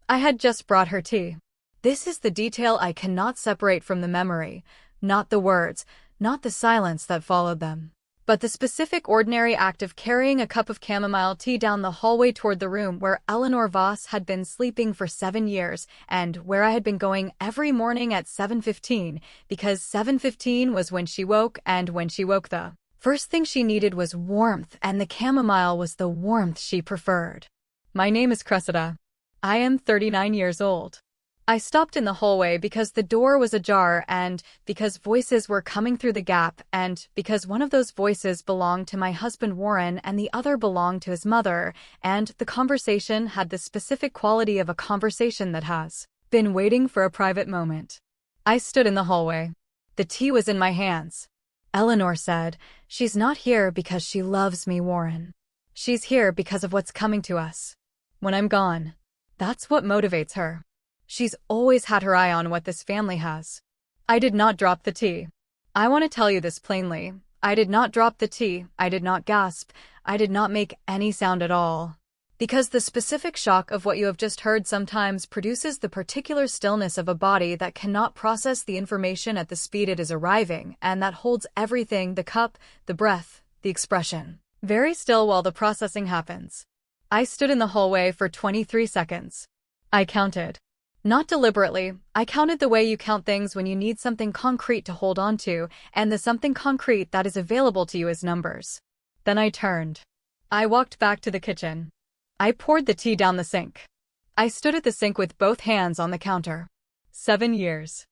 I had just brought her tea. This is the detail I cannot separate from the memory, not the words, not the silence that followed them, but the specific ordinary act of carrying a cup of chamomile tea down the hallway toward the room where Eleanor Voss had been sleeping for 7 years and where I had been going every morning at 7:15, because 7:15 was when she woke, and when she woke the first thing she needed was warmth, and the chamomile was the warmth she preferred. My name is Cressida. I am 39 years old. I stopped in the hallway because the door was ajar, and because voices were coming through the gap, and because one of those voices belonged to my husband Warren and the other belonged to his mother, and the conversation had the specific quality of a conversation that has been waiting for a private moment. I stood in the hallway. The tea was in my hands. Eleanor said, "She's not here because she loves me, Warren. She's here because of what's coming to us. When I'm gone, that's what motivates her. She's always had her eye on what this family has." I did not drop the tea. I want to tell you this plainly. I did not drop the tea. I did not gasp. I did not make any sound at all. Because the specific shock of what you have just heard sometimes produces the particular stillness of a body that cannot process the information at the speed it is arriving, and that holds everything, the cup, the breath, the expression, very still while the processing happens. I stood in the hallway for 23 seconds. I counted. Not deliberately, I counted the way you count things when you need something concrete to hold on to, and the something concrete that is available to you is numbers. Then I turned. I walked back to the kitchen. I poured the tea down the sink. I stood at the sink with both hands on the counter. 7 years.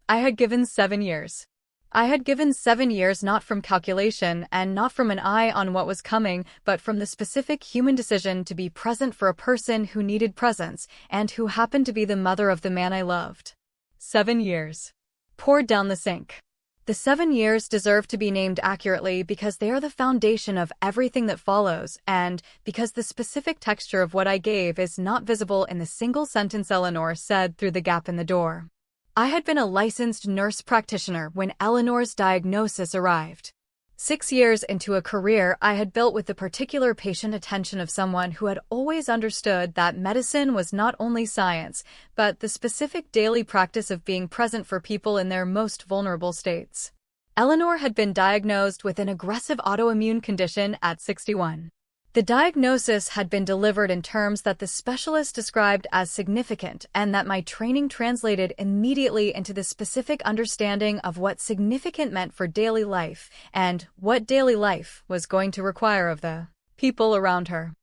I had given 7 years. I had given 7 years not from calculation and not from an eye on what was coming, but from the specific human decision to be present for a person who needed presence and who happened to be the mother of the man I loved. 7 years. Poured down the sink. The 7 years deserve to be named accurately because they are the foundation of everything that follows, and because the specific texture of what I gave is not visible in the single sentence Eleanor said through the gap in the door. I had been a licensed nurse practitioner when Eleanor's diagnosis arrived. 6 years into a career I had built with the particular patient attention of someone who had always understood that medicine was not only science, but the specific daily practice of being present for people in their most vulnerable states. Eleanor had been diagnosed with an aggressive autoimmune condition at 61. The diagnosis had been delivered in terms that the specialist described as significant, and that my training translated immediately into the specific understanding of what significant meant for daily life, and what daily life was going to require of the people around her.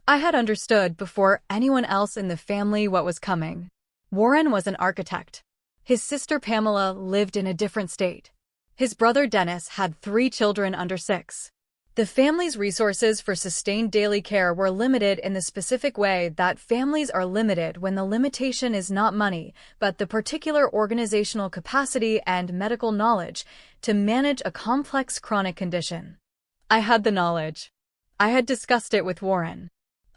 I had understood before anyone else in the family what was coming. Warren was an architect. His sister Pamela lived in a different state. His brother Dennis had 3 children under 6. The family's resources for sustained daily care were limited in the specific way that families are limited when the limitation is not money, but the particular organizational capacity and medical knowledge to manage a complex chronic condition. I had the knowledge. I had discussed it with Warren.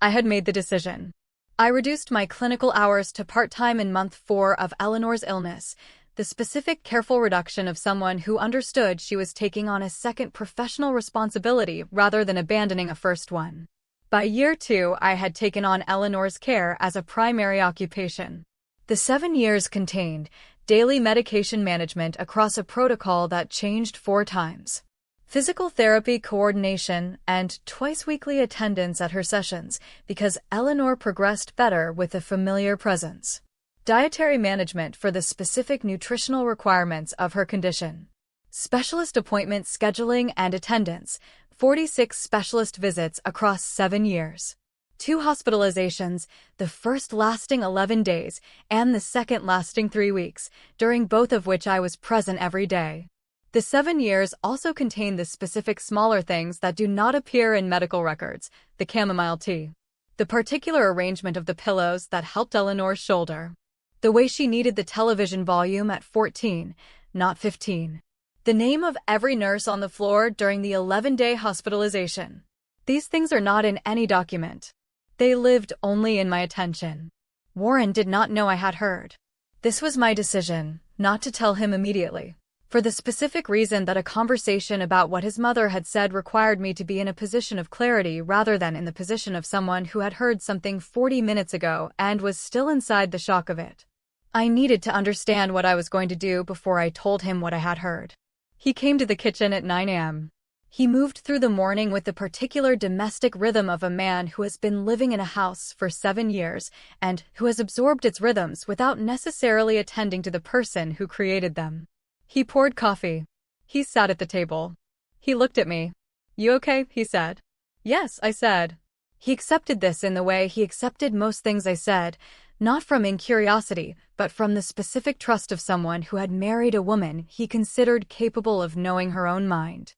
I had made the decision. I reduced my clinical hours to part-time in month 4 of Eleanor's illness, the specific careful reduction of someone who understood she was taking on a second professional responsibility rather than abandoning a first one. By year 2, I had taken on Eleanor's care as a primary occupation. The 7 years contained daily medication management across a protocol that changed 4 times, physical therapy coordination, and twice-weekly attendance at her sessions because Eleanor progressed better with a familiar presence. Dietary management for the specific nutritional requirements of her condition. Specialist appointment scheduling and attendance, 46 specialist visits across 7 years. 2 hospitalizations, the first lasting 11 days and the second lasting 3 weeks, during both of which I was present every day. The 7 years also contained the specific smaller things that do not appear in medical records, the chamomile tea, the particular arrangement of the pillows that helped Eleanor's shoulder, the way she needed the television volume at 14, not 15. The name of every nurse on the floor during the 11-day hospitalization. These things are not in any document. They lived only in my attention. Warren did not know I had heard. This was my decision, not to tell him immediately. for the specific reason that a conversation about what his mother had said required me to be in a position of clarity rather than in the position of someone who had heard something 40 minutes ago and was still inside the shock of it. I needed to understand what I was going to do before I told him what I had heard. He came to the kitchen at 9 a.m. He moved through the morning with the particular domestic rhythm of a man who has been living in a house for 7 years and who has absorbed its rhythms without necessarily attending to the person who created them. He poured coffee. He sat at the table. He looked at me. "You okay?" he said. "Yes," I said. He accepted this in the way he accepted most things I said, not from incuriosity, but from the specific trust of someone who had married a woman he considered capable of knowing her own mind.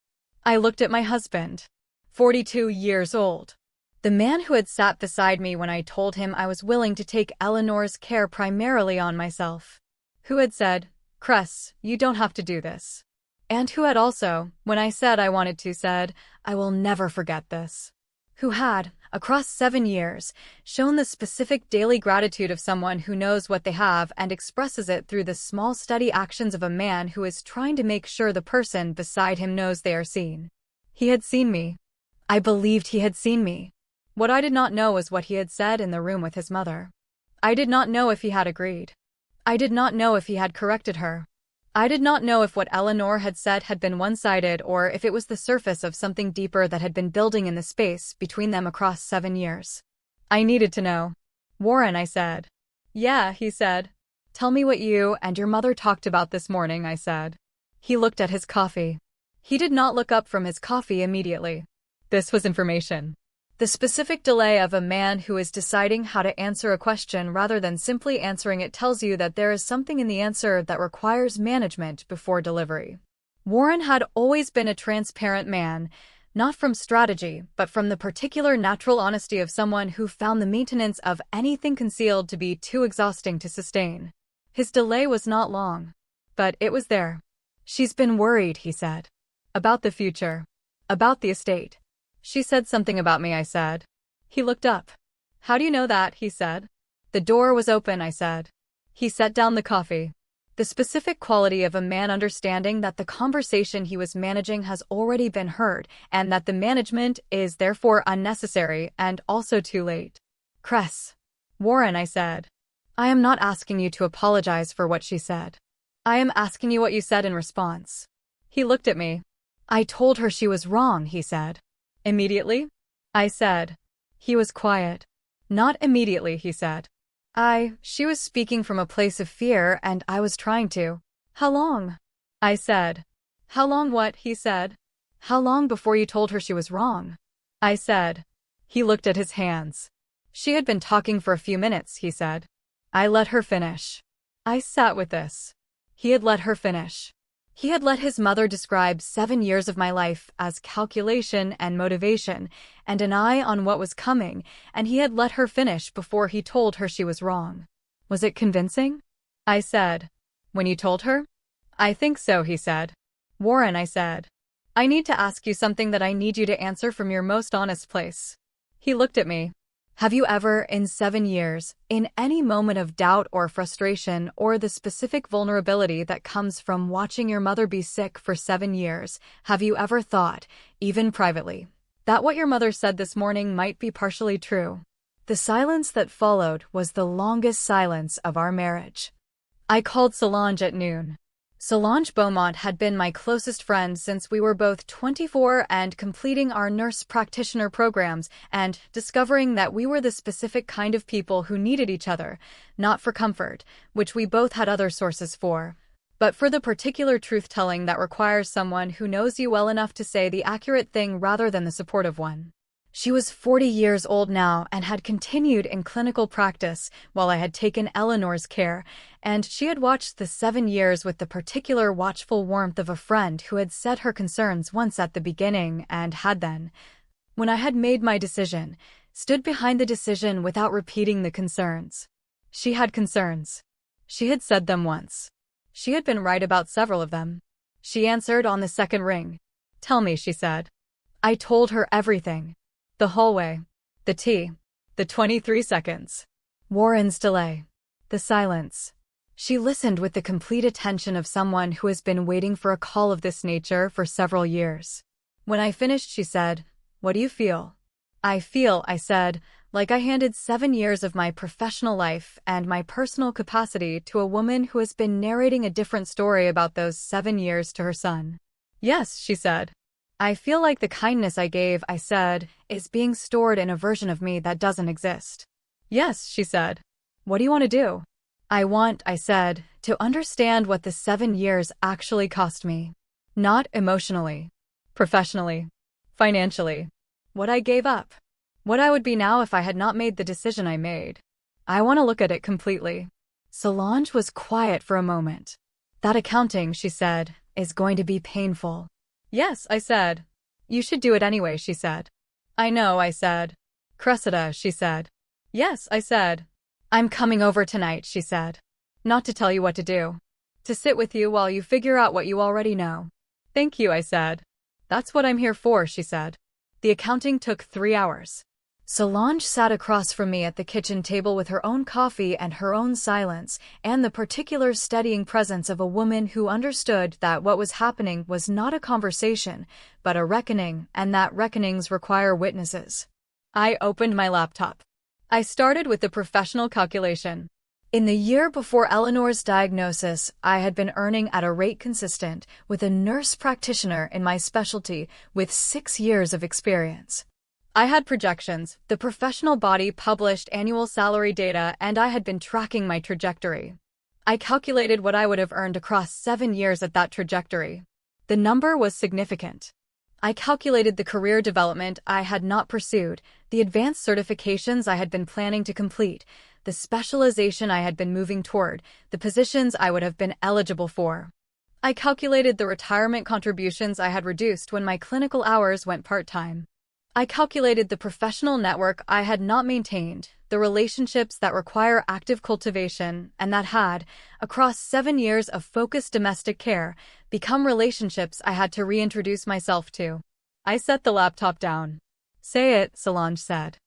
I looked at my husband, 42 years old, the man who had sat beside me when I told him I was willing to take Eleanor's care primarily on myself, who had said, "Cress, you don't have to do this," and who had also, when I said I wanted to, said, "I will never forget this," who had, across 7 years, shown the specific daily gratitude of someone who knows what they have and expresses it through the small steady actions of a man who is trying to make sure the person beside him knows they are seen. He had seen me. I believed he had seen me. What I did not know was what he had said in the room with his mother. I did not know if he had agreed. I did not know if he had corrected her. I did not know if what Eleanor had said had been one-sided or if it was the surface of something deeper that had been building in the space between them across 7 years. I needed to know. "Warren," I said. "Yeah," he said. "Tell me what you and your mother talked about this morning," I said. He looked at his coffee. He did not look up from his coffee immediately. This was information. The specific delay of a man who is deciding how to answer a question rather than simply answering it tells you that there is something in the answer that requires management before delivery. Warren had always been a transparent man, not from strategy, but from the particular natural honesty of someone who found the maintenance of anything concealed to be too exhausting to sustain. His delay was not long, but it was there. "She's been worried," he said. "About the future. About the estate." "She said something about me," I said. He looked up. "How do you know that?" he said. "The door was open," I said. He set down the coffee. The specific quality of a man understanding that the conversation he was managing has already been heard and that the management is therefore unnecessary and also too late. "Cress." "Warren," I said. "I am not asking you to apologize for what she said. I am asking you what you said in response." He looked at me. "I told her she was wrong," he said. "Immediately?" I said. He was quiet. "Not immediately," he said. She was speaking from a place of fear and I was trying to." "How long?" I said. "How long what?" he said. "How long before you told her she was wrong?" I said. He looked at his hands. "She had been talking for a few minutes," he said. I let her finish. I sat with this. He had let her finish. He had let his mother describe 7 years of my life as calculation and motivation, and an eye on what was coming, and he had let her finish before he told her she was wrong. Was it convincing? I said. "When you told her?" "I think so," he said. "Warren," I said. "I need to ask you something that I need you to answer from your most honest place." He looked at me. "Have you ever, in 7 years, in any moment of doubt or frustration or the specific vulnerability that comes from watching your mother be sick for 7 years, have you ever thought, even privately, that what your mother said this morning might be partially true?" The silence that followed was the longest silence of our marriage. I called Solange at noon. Solange Beaumont had been my closest friend since we were both 24 and completing our nurse practitioner programs and discovering that we were the specific kind of people who needed each other, not for comfort, which we both had other sources for, but for the particular truth-telling that requires someone who knows you well enough to say the accurate thing rather than the supportive one. She was 40 years old now and had continued in clinical practice while I had taken Eleanor's care, and she had watched the 7 years with the particular watchful warmth of a friend who had said her concerns once at the beginning and had then, when I had made my decision, stood behind the decision without repeating the concerns. She had concerns. She had said them once. She had been right about several of them. She answered on the second ring. "Tell me," she said. I told her everything. The hallway. The tea. The 23 seconds. Warren's delay. The silence. She listened with the complete attention of someone who has been waiting for a call of this nature for several years. When I finished, she said, "What do you feel?" "I feel," I said, "like I handed 7 years of my professional life and my personal capacity to a woman who has been narrating a different story about those 7 years to her son." "Yes," she said. "I feel like the kindness I gave," I said, "is being stored in a version of me that doesn't exist." "Yes," she said. "What do you want to do?" I said, "to understand what the 7 years actually cost me. Not emotionally, professionally, financially. What I gave up. What I would be now if I had not made the decision I made. I want to look at it completely." Solange was quiet for a moment. "That accounting," she said, "is going to be painful." "Yes," I said. "You should do it anyway," she said. "I know," I said. "Cressida," she said. "Yes," I said. "I'm coming over tonight," she said. "Not to tell you what to do. To sit with you while you figure out what you already know." "Thank you," I said. "That's what I'm here for," she said. The accounting took 3 hours. Solange sat across from me at the kitchen table with her own coffee and her own silence, and the particular steadying presence of a woman who understood that what was happening was not a conversation, but a reckoning, and that reckonings require witnesses. I opened my laptop. I started with the professional calculation. In the year before Eleanor's diagnosis, I had been earning at a rate consistent with a nurse practitioner in my specialty with 6 years of experience. I had projections, the professional body published annual salary data, and I had been tracking my trajectory. I calculated what I would have earned across 7 years at that trajectory. The number was significant. I calculated the career development I had not pursued, the advanced certifications I had been planning to complete, the specialization I had been moving toward, the positions I would have been eligible for. I calculated the retirement contributions I had reduced when my clinical hours went part-time. I calculated the professional network I had not maintained, the relationships that require active cultivation and that had, across 7 years of focused domestic care, become relationships I had to reintroduce myself to. I set the laptop down. "Say it," Solange said.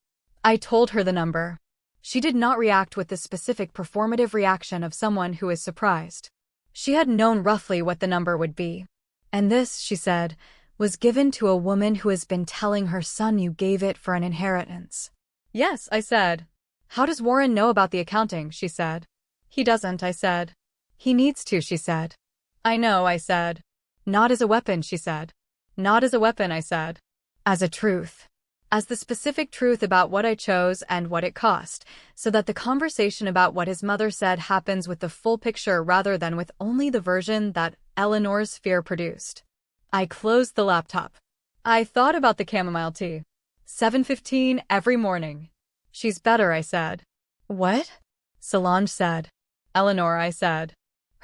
I told her the number. She did not react with the specific performative reaction of someone who is surprised. She had known roughly what the number would be. "And this," she said, "was given to a woman who has been telling her son you gave it for an inheritance." "Yes," I said. "How does Warren know about the accounting?" she said. "He doesn't," I said. "He needs to," she said. "I know," I said. "Not as a weapon," she said. "Not as a weapon," I said. "As a truth. As the specific truth about what I chose and what it cost, so that the conversation about what his mother said happens with the full picture rather than with only the version that Eleanor's fear produced." I closed the laptop. I thought about the chamomile tea. 7:15 every morning. "She's better," I said. "What?" Solange said. "Eleanor," I said.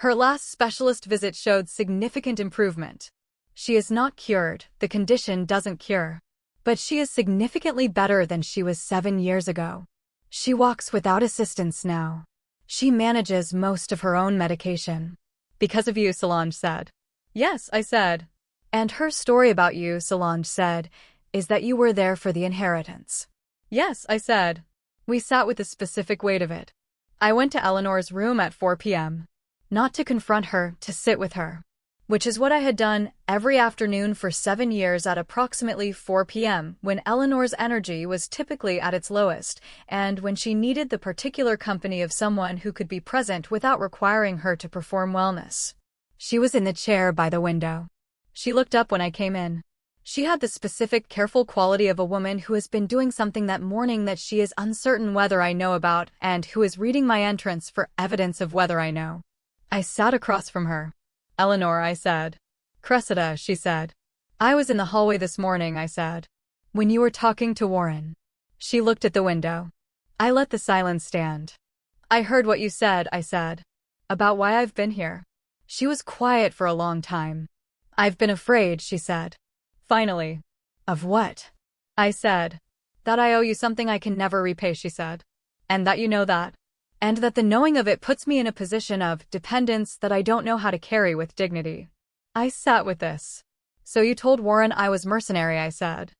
"Her last specialist visit showed significant improvement. She is not cured, the condition doesn't cure. But she is significantly better than she was 7 years ago. She walks without assistance now. She manages most of her own medication." "Because of you," Solange said. "Yes," I said. "And her story about you," Solange said, "is that you were there for the inheritance." "Yes," I said. We sat with the specific weight of it. I went to Eleanor's room at 4 p.m. Not to confront her, to sit with her. Which is what I had done every afternoon for 7 years at approximately 4 p.m. when Eleanor's energy was typically at its lowest, and when she needed the particular company of someone who could be present without requiring her to perform wellness. She was in the chair by the window. She looked up when I came in. She had the specific, careful quality of a woman who has been doing something that morning that she is uncertain whether I know about and who is reading my entrance for evidence of whether I know. I sat across from her. "Eleanor," I said. "Cressida," she said. "I was in the hallway this morning," I said. "When you were talking to Warren." She looked at the window. I let the silence stand. "I heard what you said," I said. "About why I've been here." She was quiet for a long time. "I've been afraid," she said. Finally. "Of what?" I said. "That I owe you something I can never repay," she said. "And that you know that. And that the knowing of it puts me in a position of dependence that I don't know how to carry with dignity." I sat with this. "So you told Warren I was mercenary," I said.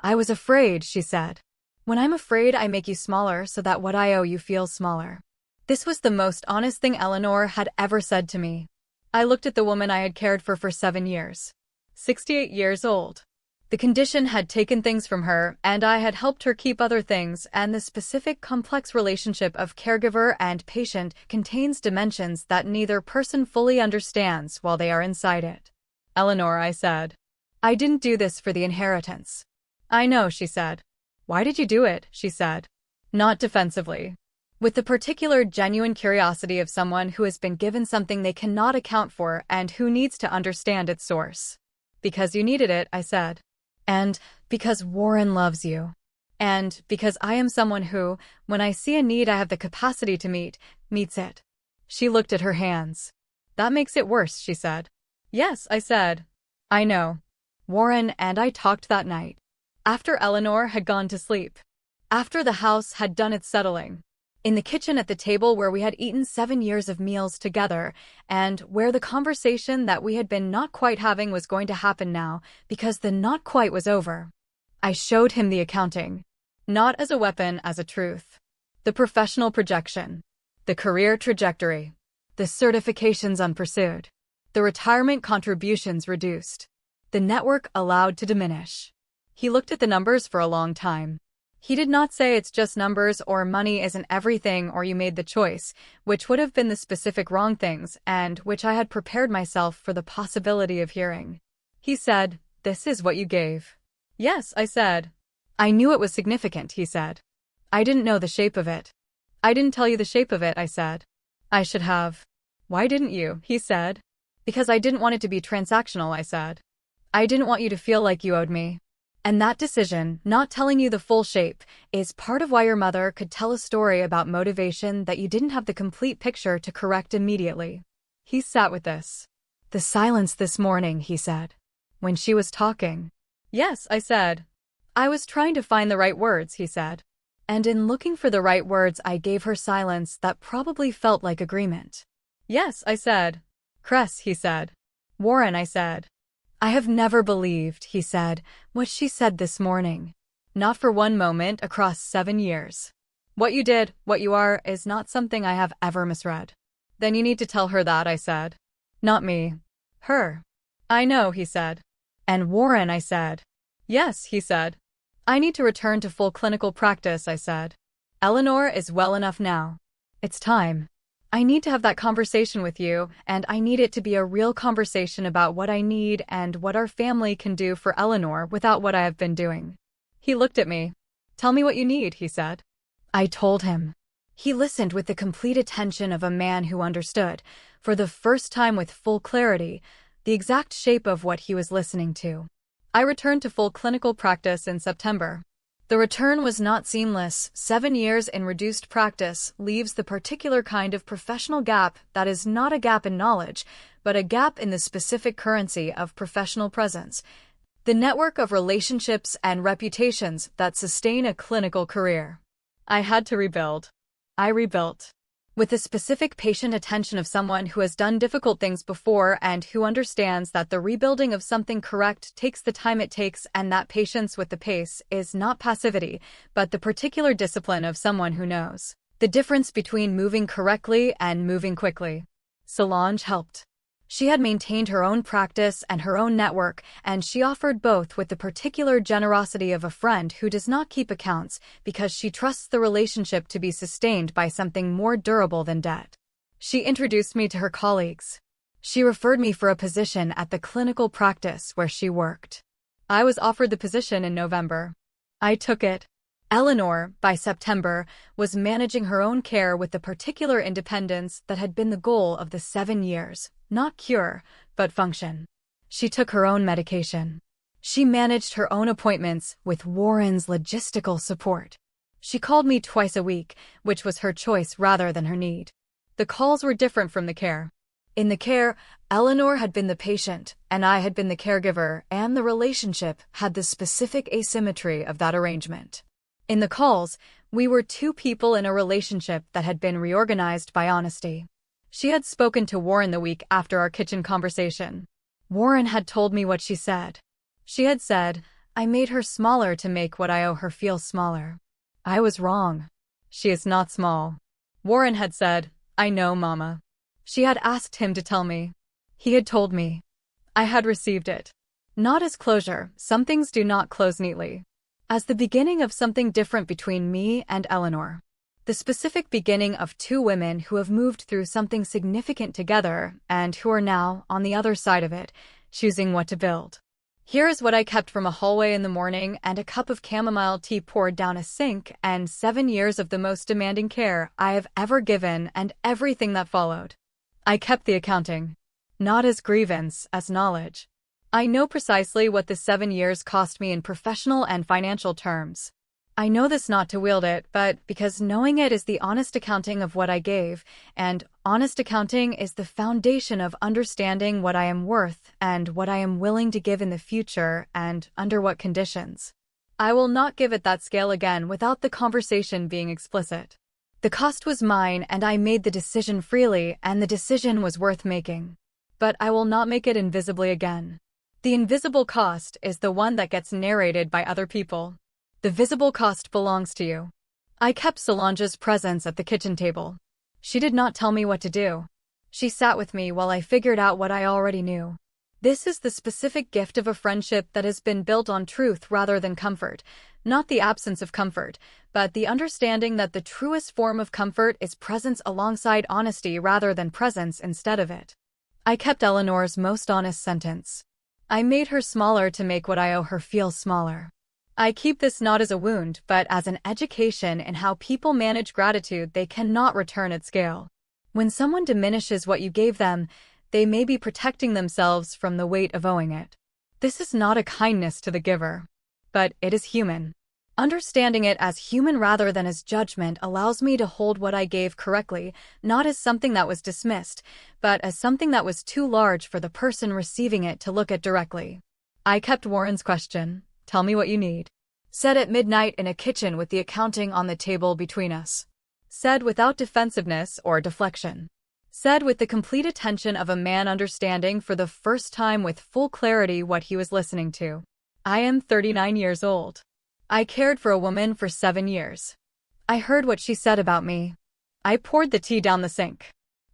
"I was afraid," she said. "When I'm afraid I make you smaller so that what I owe you feels smaller." This was the most honest thing Eleanor had ever said to me. I looked at the woman I had cared for 7 years. 68 years old. The condition had taken things from her, and I had helped her keep other things, and the specific complex relationship of caregiver and patient contains dimensions that neither person fully understands while they are inside it. Eleanor, I said. I didn't do this for the inheritance. I know, she said. Why did you do it? She said. Not defensively. With the particular genuine curiosity of someone who has been given something they cannot account for and who needs to understand its source. Because you needed it, I said. And because Warren loves you. And because I am someone who, when I see a need I have the capacity to meets it. She looked at her hands. That makes it worse, she said. Yes, I said. I know. Warren and I talked that night. After Eleanor had gone to sleep. After the house had done its settling. In the kitchen at the table where we had eaten 7 years of meals together, and where the conversation that we had been not quite having was going to happen now, because the not quite was over. I showed him the accounting. Not as a weapon, as a truth. The professional projection. The career trajectory. The certifications unpursued. The retirement contributions reduced. The network allowed to diminish. He looked at the numbers for a long time. He did not say it's just numbers or money isn't everything or you made the choice, which would have been the specific wrong things and which I had prepared myself for the possibility of hearing. He said, this is what you gave. Yes, I said. I knew it was significant, he said. I didn't know the shape of it. I didn't tell you the shape of it, I said. I should have. Why didn't you? He said. Because I didn't want it to be transactional, I said. I didn't want you to feel like you owed me. And that decision, not telling you the full shape, is part of why your mother could tell a story about motivation that you didn't have the complete picture to correct immediately. He sat with this. The silence this morning, he said. When she was talking. Yes, I said. I was trying to find the right words, he said. And in looking for the right words, I gave her silence that probably felt like agreement. Yes, I said. Cress, he said. Warren, I said. I have never believed, he said, what she said this morning. Not for one moment across 7 years. What you did, what you are, is not something I have ever misread. Then you need to tell her that, I said. Not me. Her. I know, he said. And Warren, I said. Yes, he said. I need to return to full clinical practice, I said. Eleanor is well enough now. It's time. I need to have that conversation with you, and I need it to be a real conversation about what I need and what our family can do for Eleanor without what I have been doing. He looked at me. Tell me what you need, he said. I told him. He listened with the complete attention of a man who understood, for the first time with full clarity, the exact shape of what he was listening to. I returned to full clinical practice in September. The return was not seamless. 7 years in reduced practice leaves the particular kind of professional gap that is not a gap in knowledge, but a gap in the specific currency of professional presence, the network of relationships and reputations that sustain a clinical career. I had to rebuild. I rebuilt. With the specific patient attention of someone who has done difficult things before and who understands that the rebuilding of something correct takes the time it takes, and that patience with the pace is not passivity, but the particular discipline of someone who knows the difference between moving correctly and moving quickly. Solange helped. She had maintained her own practice and her own network, and she offered both with the particular generosity of a friend who does not keep accounts because she trusts the relationship to be sustained by something more durable than debt. She introduced me to her colleagues. She referred me for a position at the clinical practice where she worked. I was offered the position in November. I took it. Eleanor, by September, was managing her own care with the particular independence that had been the goal of the 7 years. Not cure, but function. She took her own medication. She managed her own appointments with Warren's logistical support. She called me twice a week, which was her choice rather than her need. The calls were different from the care. In the care, Eleanor had been the patient, and I had been the caregiver, and the relationship had the specific asymmetry of that arrangement. In the calls, we were two people in a relationship that had been reorganized by honesty. She had spoken to Warren the week after our kitchen conversation. Warren had told me what she said. She had said, I made her smaller to make what I owe her feel smaller. I was wrong. She is not small. Warren had said, "I know, Mama." She had asked him to tell me. He had told me. I had received it. Not as closure, some things do not close neatly. As the beginning of something different between me and Eleanor. The specific beginning of two women who have moved through something significant together and who are now, on the other side of it, choosing what to build. Here is what I kept from a hallway in the morning and a cup of chamomile tea poured down a sink and 7 years of the most demanding care I have ever given and everything that followed. I kept the accounting. Not as grievance, as knowledge. I know precisely what the 7 years cost me in professional and financial terms. I know this not to wield it, but because knowing it is the honest accounting of what I gave, and honest accounting is the foundation of understanding what I am worth and what I am willing to give in the future and under what conditions. I will not give it that scale again without the conversation being explicit. The cost was mine and I made the decision freely and the decision was worth making. But I will not make it invisibly again. The invisible cost is the one that gets narrated by other people. The visible cost belongs to you. I kept Solange's presence at the kitchen table. She did not tell me what to do. She sat with me while I figured out what I already knew. This is the specific gift of a friendship that has been built on truth rather than comfort. Not the absence of comfort, but the understanding that the truest form of comfort is presence alongside honesty rather than presence instead of it. I kept Eleanor's most honest sentence. I made her smaller to make what I owe her feel smaller. I keep this not as a wound, but as an education in how people manage gratitude they cannot return at scale. When someone diminishes what you gave them, they may be protecting themselves from the weight of owing it. This is not a kindness to the giver. But it is human. Understanding it as human rather than as judgment allows me to hold what I gave correctly, not as something that was dismissed, but as something that was too large for the person receiving it to look at directly. I kept Warren's question. Tell me what you need. Said at midnight in a kitchen with the accounting on the table between us. Said without defensiveness or deflection. Said with the complete attention of a man understanding for the first time with full clarity what he was listening to. I am 39 years old. I cared for a woman for 7 years. I heard what she said about me. I poured the tea down the sink.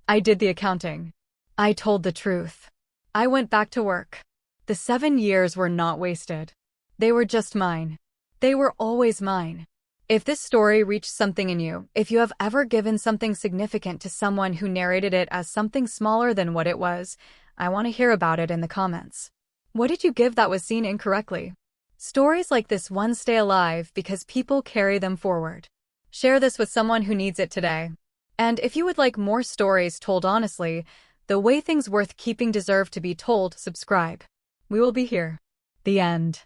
I did the accounting. I told the truth. I went back to work. The 7 years were not wasted. They were just mine. They were always mine. If this story reached something in you, if you have ever given something significant to someone who narrated it as something smaller than what it was, I want to hear about it in the comments. What did you give that was seen incorrectly? Stories like this one stay alive because people carry them forward. Share this with someone who needs it today. And if you would like more stories told honestly, the way things worth keeping deserve to be told, subscribe. We will be here. The end.